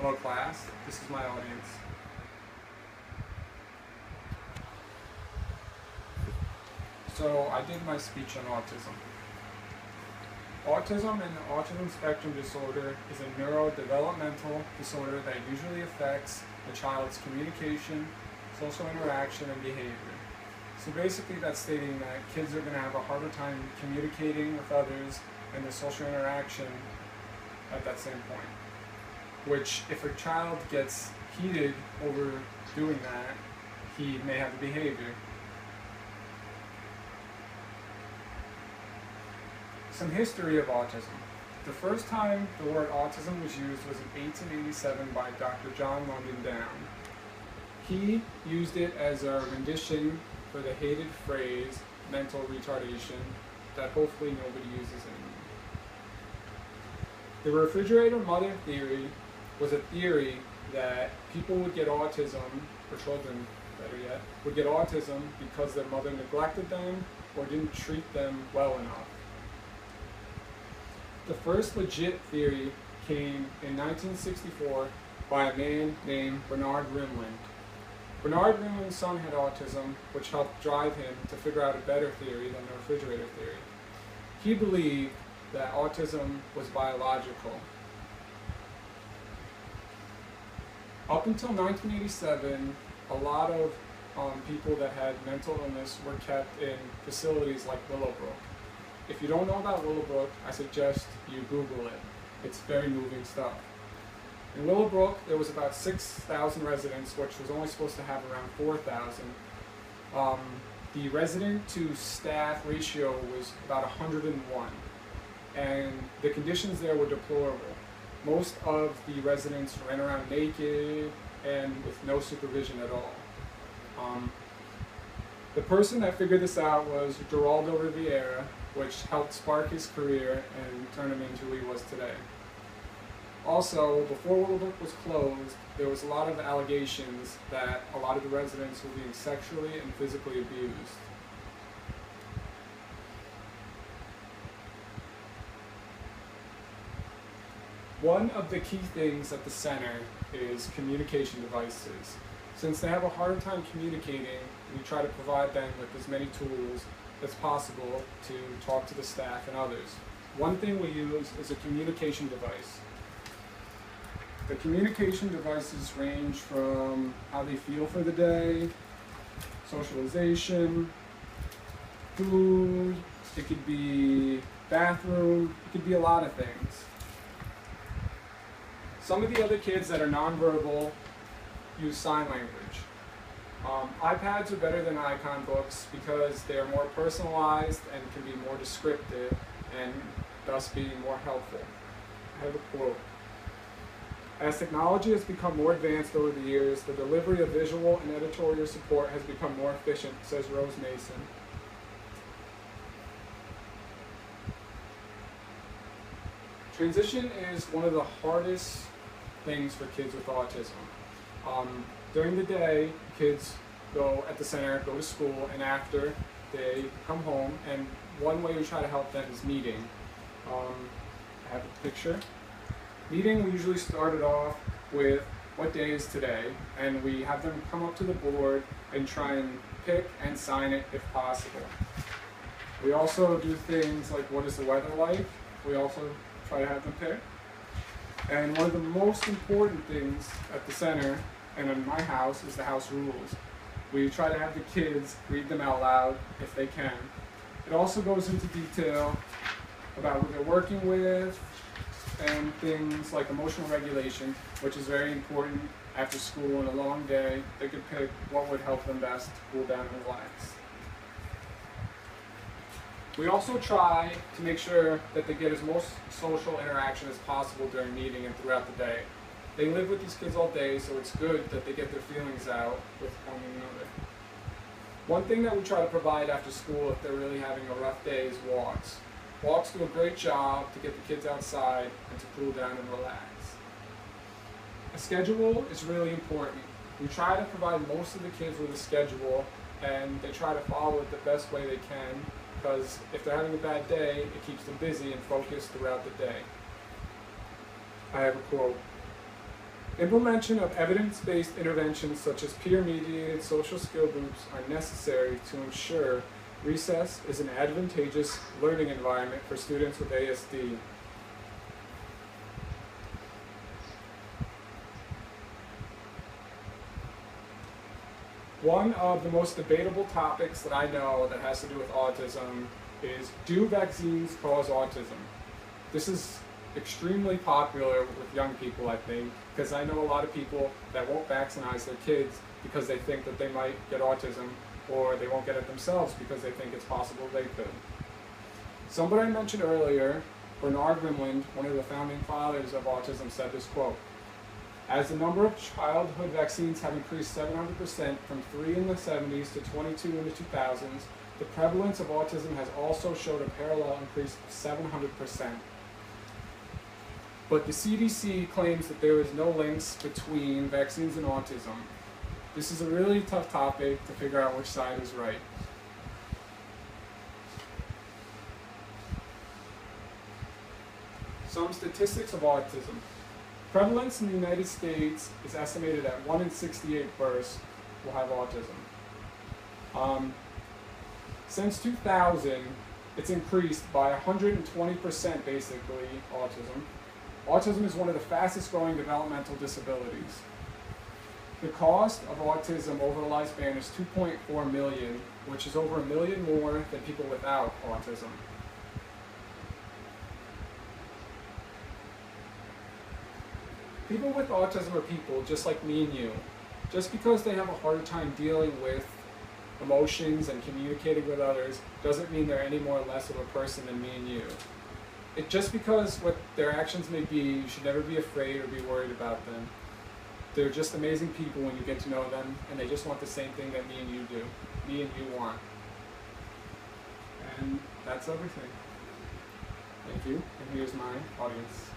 Hello class, this is my audience. So I did my speech on autism. Autism and autism spectrum disorder is a neurodevelopmental disorder that usually affects the child's communication, social interaction, and behavior. So basically that's stating that kids are going to have a harder time communicating with others and the social interaction at that same point. Which, if a child gets heated over doing that, he may have the behavior. Some history of autism. The first time the word autism was used was in 1887 by Dr. John London Down. He used it as a rendition for the hated phrase mental retardation that hopefully nobody uses anymore. The refrigerator mother theory was a theory that people would get autism, or children better yet, would get autism because their mother neglected them or didn't treat them well enough. The first legit theory came in 1964 by a man named Bernard Rimland. Bernard Rimland's son had autism, which helped drive him to figure out a better theory than the refrigerator theory. He believed that autism was biological. Up until 1987, a lot of people that had mental illness were kept in facilities like Willowbrook. If you don't know about Willowbrook, I suggest you Google it. It's very moving stuff. In Willowbrook, there was about 6,000 residents, which was only supposed to have around 4,000. The resident to staff ratio was about 101, and the conditions there were deplorable. Most of the residents ran around naked and with no supervision at all. The person that figured this out was Geraldo Rivera, which helped spark his career and turn him into who he was today. Also, before Willowbrook was closed, there was a lot of allegations that a lot of the residents were being sexually and physically abused. One of the key things at the center is communication devices. Since they have a hard time communicating, we try to provide them with as many tools as possible to talk to the staff and others. One thing we use is a communication device. The communication devices range from how they feel for the day, socialization, food, it could be bathroom, it could be a lot of things. Some of the other kids that are nonverbal use sign language. iPads are better than icon books because they are more personalized and can be more descriptive and thus be more helpful. I have a quote. As technology has become more advanced over the years, the delivery of visual and editorial support has become more efficient, says Rose Mason. Transition is one of the hardest things for kids with autism. During the day, kids go at the center, go to school, and after they come home, and one way we try to help them is meeting. I have a picture. Meeting, we usually started off with what day is today, and we have them come up to the board and try and pick and sign it if possible. We also do things like what is the weather like. We also try to have them pick. And one of the most important things at the center and in my house is the house rules. We try to have the kids read them out loud if they can. It also goes into detail about who they're working with and things like emotional regulation, which is very important after school and a long day. They could pick what would help them best to cool down and relax. We also try to make sure that they get as much social interaction as possible during meeting and throughout the day. They live with these kids all day, so it's good that they get their feelings out with one another. One thing that we try to provide after school if they're really having a rough day is walks. Walks do a great job to get the kids outside and to cool down and relax. A schedule is really important. We try to provide most of the kids with a schedule, and they try to follow it the best way they can, because if they're having a bad day, it keeps them busy and focused throughout the day. I have a quote. Implementation of evidence-based interventions such as peer-mediated social skill groups are necessary to ensure recess is an advantageous learning environment for students with ASD. One of the most debatable topics that I know that has to do with autism is, do vaccines cause autism? This is extremely popular with young people, I think, because I know a lot of people that won't vaccinate their kids because they think that they might get autism, or they won't get it themselves because they think it's possible they could. Somebody I mentioned earlier, Bernard Rimland, one of the founding fathers of autism, said this quote: "As the number of childhood vaccines have increased 700% from 3 in the 70s to 22 in the 2000s, the prevalence of autism has also showed a parallel increase of 700%. But the CDC claims that there is no links between vaccines and autism. This is a really tough topic to figure out which side is right. Some statistics of autism. Prevalence in the United States is estimated at 1 in 68 births will have autism. Since 2000, it's increased by 120% basically, autism. Autism is one of the fastest growing developmental disabilities. The cost of autism over the lifespan is $2.4 million, which is over $1 million more than people without autism. People with autism are people just like me and you. Just because they have a harder time dealing with emotions and communicating with others doesn't mean they're any more or less of a person than me and you. Just because what their actions may be, you should never be afraid or be worried about them. They're just amazing people when you get to know them, and they just want the same thing that me and you do. Me and you want. And that's everything. Thank you, and here's my audience.